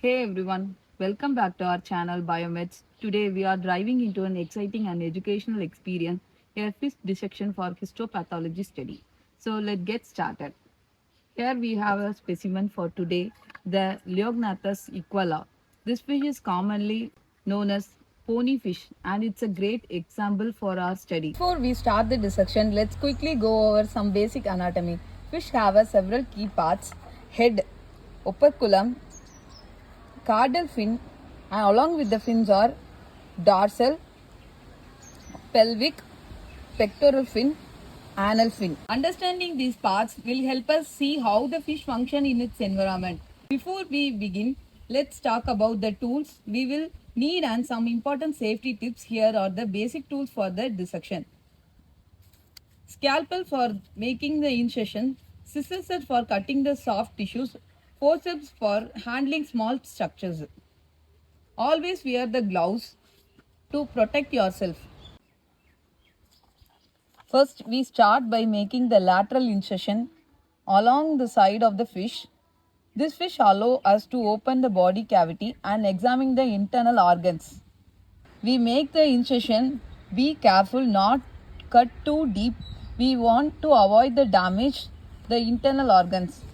Hey everyone, welcome back to our channel Biomeds. Today we are driving into an exciting and educational experience, a fish dissection for histopathology study. So let's get started. Here we have a specimen for today, the Leognathus equala. This fish is commonly known as pony fish and it's a great example for our study. Before we start the dissection, let's quickly go over some basic anatomy. Fish have several key parts: head, operculum, caudal fin, and along with the fins are dorsal, pelvic, pectoral fin, anal fin. Understanding these parts will help us see how the fish function in its environment. Before we begin, let's talk about the tools we will need and some important safety tips. Here are the basic tools for the dissection. Scalpel for making the incision, scissors for cutting the soft tissues, forceps for handling small structures. Always wear the gloves to protect yourself. First, we start by making the lateral incision along the side of the fish. This fish allows us to open the body cavity and examine the internal organs. We make the incision. Be careful not cut too deep. We want to avoid the damage the internal organs.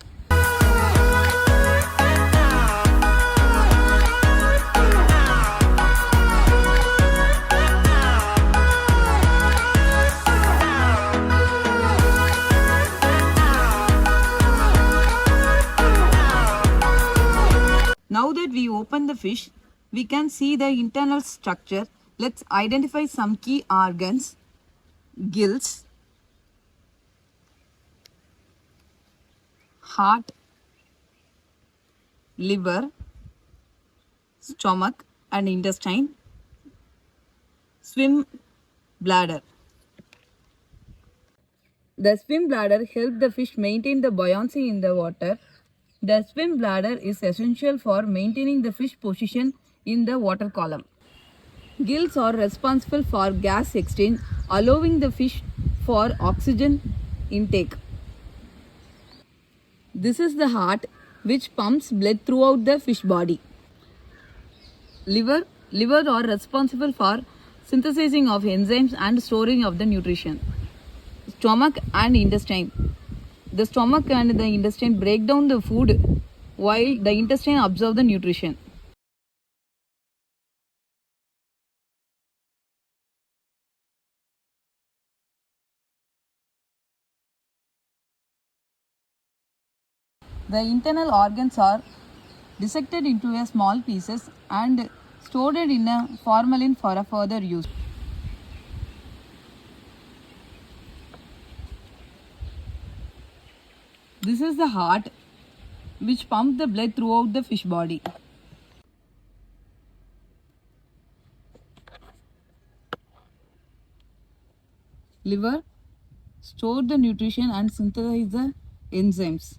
Now that we open the fish, we can see the internal structure. Let's identify some key organs: gills, heart, liver, stomach and intestine, swim bladder. The swim bladder helps the fish maintain the buoyancy in the water. The swim bladder is essential for maintaining the fish position in the water column. Gills are responsible for gas exchange, allowing the fish for oxygen intake. This is the heart, which pumps blood throughout the fish body. Liver are responsible for synthesizing of enzymes and storing of the nutrition. Stomach and intestine. The stomach and the intestine break down the food while the intestine absorb the nutrition. The internal organs are dissected into a small pieces and stored in a formalin for a further use. This is the heart, which pumps the blood throughout the fish body. Liver store the nutrition and synthesize the enzymes.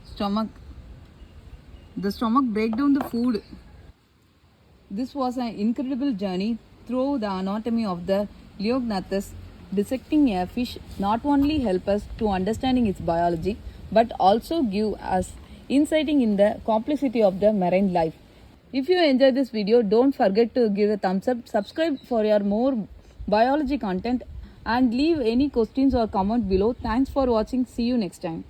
Stomach. The stomach break down the food. This was an incredible journey through the anatomy of the Leognathus. Dissecting a fish not only help us to understanding its biology, but also give us insighting in the complexity of the marine life. If you enjoyed this video, don't forget to give a thumbs up, subscribe for your more biology content, and leave any questions or comment below. Thanks for watching. See you next time.